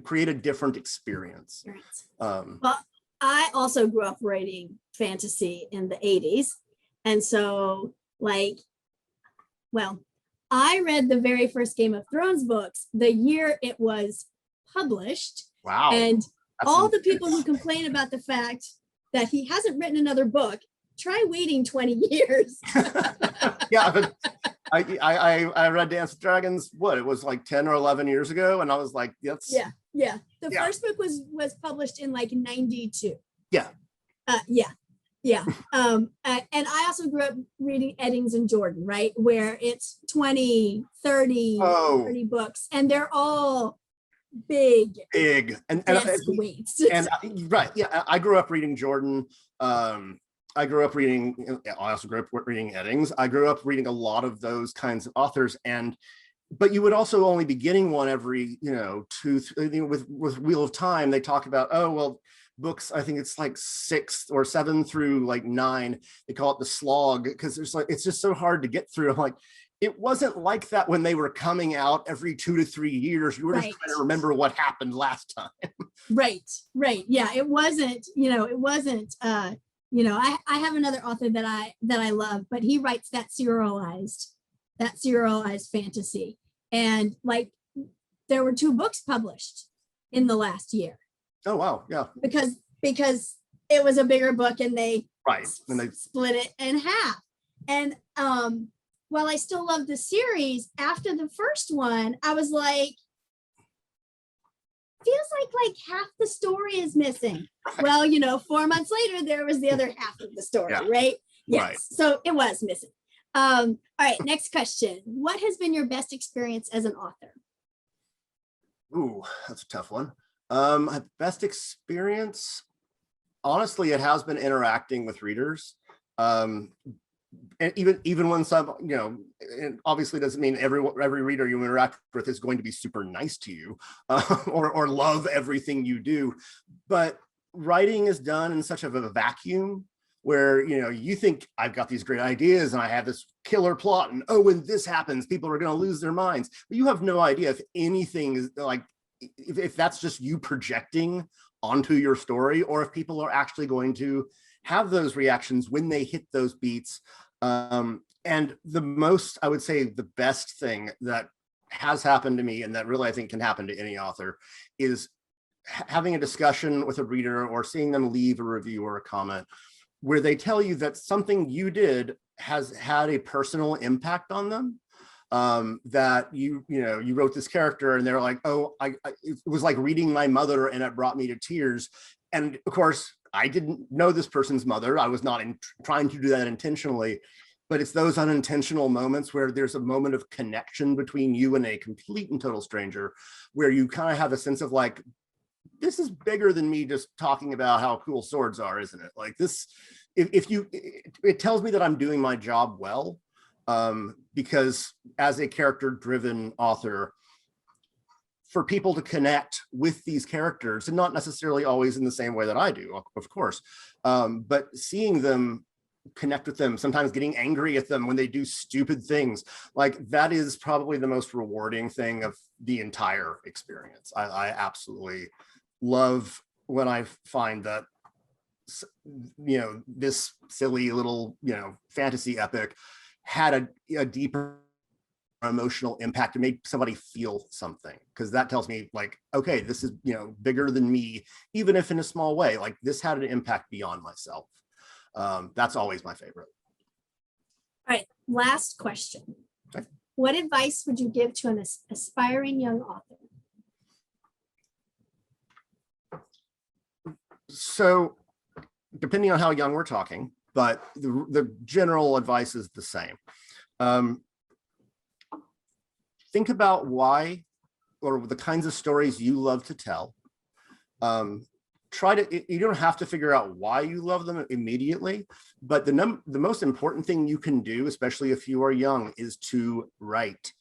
create a different experience. Well, I also grew up writing fantasy in the 80s. And so I read the very first Game of Thrones books the year it was published. Wow. And all the people who complain about the fact that he hasn't written another book, try waiting 20 years. Yeah, but I read Dance with Dragons, it was like 10 or 11 years ago, and I was like, that's the first book was published in like 92. Yeah. Yeah. And I also grew up reading Eddings and Jordan, right? Where it's 20, 30, Oh. 30 books, and they're all big and desk weights. and right, yeah, I grew up reading Jordan. I grew up reading, I also grew up reading Eddings. I grew up reading a lot of those kinds of authors, but you would also only be getting one every, with Wheel of Time, they talk about, oh, well, books, I think it's like 6 or 7 through like 9, they call it the slog, because it's just so hard to get through. I'm like, it wasn't like that when they were coming out every 2 to 3 years. You were just trying to remember what happened last time. Right. Yeah, it wasn't, I have another author that I love, but he writes that serialized fantasy. And like there were 2 books published in the last year. Oh, wow. Yeah. Because it was a bigger book and they split it in half. And while I still love the series, after the first one, I was like, feels like half the story is missing. Right. Well, 4 months later, there was the other half of the story, right? Yes. Right. So it was missing. All right, next question. What has been your best experience as an author? Ooh, that's a tough one. My best experience, honestly, it has been interacting with readers. And even when some, it obviously doesn't mean every reader you interact with is going to be super nice to you or love everything you do. But writing is done in such of a vacuum where, you think I've got these great ideas and I have this killer plot, and oh, when this happens, people are going to lose their minds. But you have no idea if anything is like, if that's just you projecting onto your story, or if people are actually going to have those reactions when they hit those beats. And the most, I would say, the best thing that has happened to me, and that really I think can happen to any author, is having a discussion with a reader or seeing them leave a review or a comment where they tell you that something you did has had a personal impact on them. That you wrote this character and they're like, oh, it was like reading my mother and it brought me to tears. And of course, I didn't know this person's mother. I was not trying to do that intentionally, but it's those unintentional moments where there's a moment of connection between you and a complete and total stranger, where you kind of have a sense of like, this is bigger than me just talking about how cool swords are, isn't it? Like this, it tells me that I'm doing my job well. Because as a character-driven author, for people to connect with these characters, and not necessarily always in the same way that I do, of course, but seeing them, connect with them, sometimes getting angry at them when they do stupid things, like that is probably the most rewarding thing of the entire experience. I absolutely love when I find that, this silly little, fantasy epic had a deeper emotional impact and made somebody feel something, because that tells me like, okay, this is bigger than me, even if in a small way. Like this had an impact beyond myself. That's always my favorite. All right, last question. Okay. What advice would you give to an aspiring young author? So depending on how young we're talking, but the general advice is the same. Think about why, or the kinds of stories you love to tell. You don't have to figure out why you love them immediately, but the most important thing you can do, especially if you are young, is to write.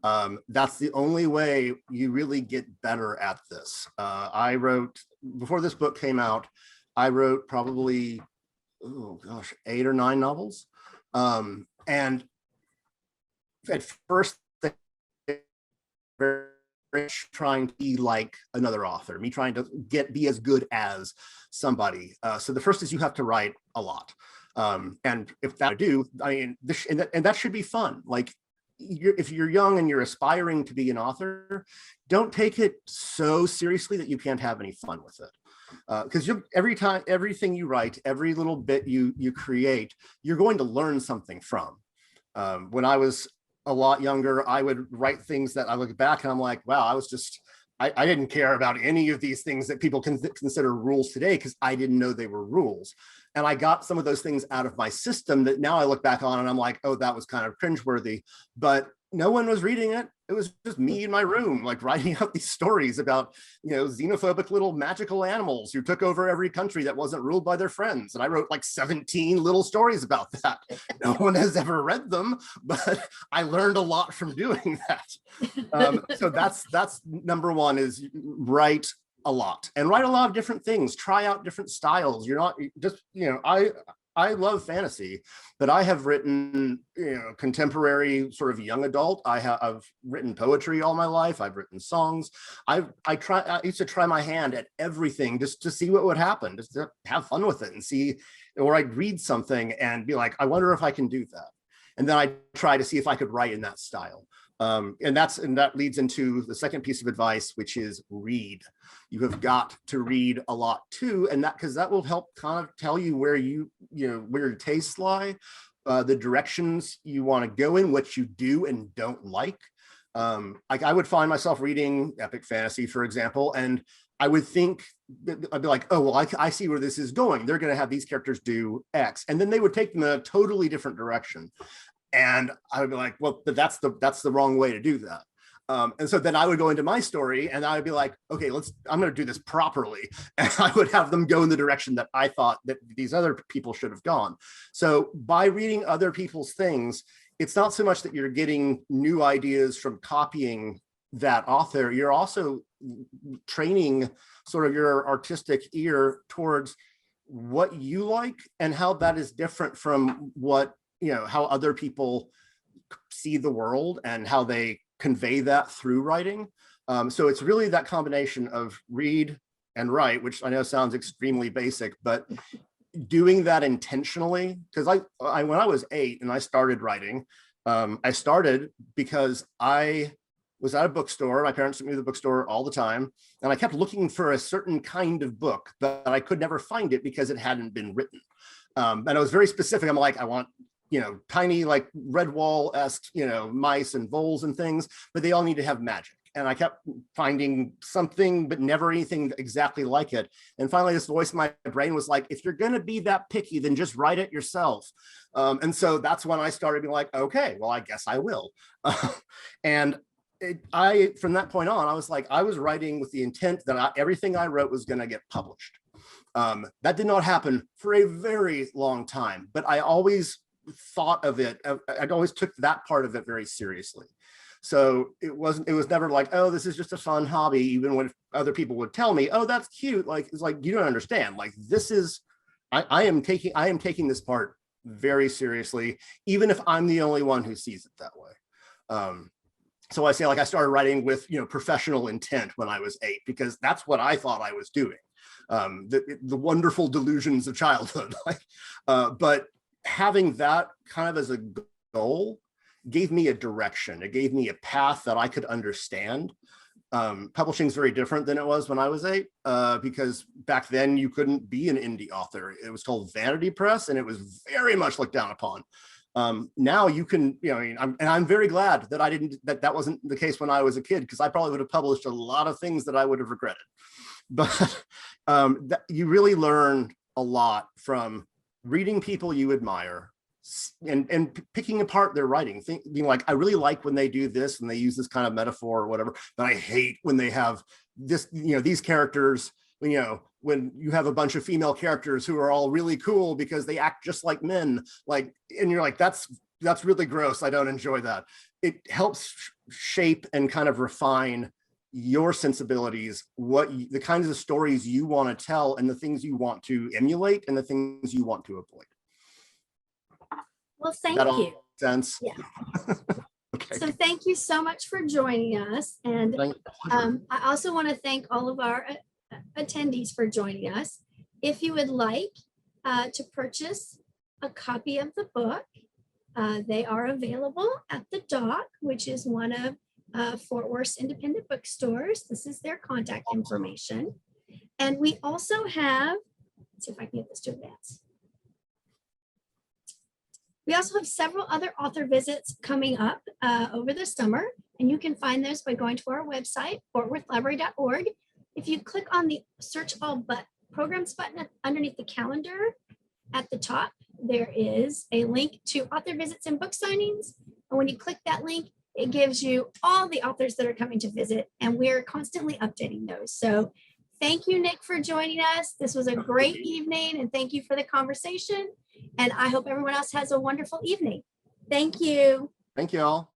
That's the only way you really get better at this. I wrote, before this book came out, I wrote probably, 8 or 9 novels. And at first, trying to be like another author, me trying to be as good as somebody. So the first is you have to write a lot. And if that I do, I mean, and that should be fun. Like if you're young and you're aspiring to be an author, don't take it so seriously that you can't have any fun with it. Because everything you write, every little bit you create, you're going to learn something from. When I was a lot younger, I would write things that I look back and I'm like, wow, I was just I didn't care about any of these things that people can consider rules today because I didn't know they were rules. And I got some of those things out of my system that now I look back on and I'm like, oh, that was kind of cringeworthy. But no one was reading it. It was just me in my room, like writing out these stories about, xenophobic little magical animals who took over every country that wasn't ruled by their friends. And I wrote like 17 little stories about that. No one has ever read them, but I learned a lot from doing that. So that's number one, is write a lot and write a lot of different things. Try out different styles. You're not just, I love fantasy, but I have written, contemporary sort of young adult. I've written poetry all my life. I've written songs. I used to try my hand at everything just to see what would happen, just to have fun with it and see, or I'd read something and be like, I wonder if I can do that. And then I try to see if I could write in that style. And that leads into the second piece of advice, which is read. You have got to read a lot too, and because that will help kind of tell you where where your tastes lie, the directions you want to go in, what you do and don't like. I would find myself reading epic fantasy, for example, and I would think, I'd be like, oh, well, I see where this is going. They're going to have these characters do X, and then they would take them in a totally different direction. And I would be like, well, but that's the wrong way to do that. And so then I would go into my story and I would be like, okay, I'm going to do this properly. And I would have them go in the direction that I thought that these other people should have gone. So by reading other people's things, it's not so much that you're getting new ideas from copying that author, you're also training sort of your artistic ear towards what you like and how that is different from what, how other people see the world and how they convey that through writing. So it's really that combination of read and write, which I know sounds extremely basic, but doing that intentionally, because I when I was 8 and I started writing, I started because I was at a bookstore. My parents took me to the bookstore all the time, and I kept looking for a certain kind of book, but I could never find it because it hadn't been written. And I was very specific. I'm like, I want tiny like Redwall-esque, mice and voles and things, but they all need to have magic. And I kept finding something, but never anything exactly like it. And finally, this voice in my brain was like, if you're going to be that picky, then just write it yourself. And so that's when I started being like, okay, well, I guess I will. And from that point on, I was like, I was writing with the intent that everything I wrote was going to get published. That did not happen for a very long time, but I always thought of it. I always took that part of it very seriously. So it was never like, oh, this is just a fun hobby, even when other people would tell me, oh, that's cute. Like, it's like, you don't understand. Like, this is, I am taking this part very seriously, even if I'm the only one who sees it that way. So I say, like, I started writing with, professional intent when I was 8, because that's what I thought I was doing. The wonderful delusions of childhood. But having that kind of as a goal gave me a direction. It gave me a path that I could understand. Publishing is very different than it was when I was 8, because back then you couldn't be an indie author. It was called Vanity Press, and it was very much looked down upon. Now you can, I'm very glad that that wasn't the case when I was a kid, because I probably would have published a lot of things that I would have regretted. But you really learn a lot from reading people you admire and picking apart their writing, being like, I really like when they do this and they use this kind of metaphor or whatever, but I hate when they have this, these characters, when you have a bunch of female characters who are all really cool because they act just like men, and you're like, that's really gross. I don't enjoy that. It helps shape and kind of refine your sensibilities, the kinds of stories you want to tell, and the things you want to emulate, and the things you want to avoid. Well, thank that you. All sense? Yeah. Okay. So thank you so much for joining us. And I also want to thank all of our attendees for joining us. If you would like to purchase a copy of the book, they are available at the Dock, which is one of Fort Worth's independent bookstores. This is their contact information. And we also have, let's see if I can get this to advance. We also have several other author visits coming up over the summer, and you can find those by going to our website, fortworthlibrary.org. If you click on the search all programs button underneath the calendar at the top, there is a link to author visits and book signings. And when you click that link, it gives you all the authors that are coming to visit, and we're constantly updating those. So thank you, Nick, for joining us. This was a great evening, and thank you for the conversation. And I hope everyone else has a wonderful evening. Thank you. Thank you all.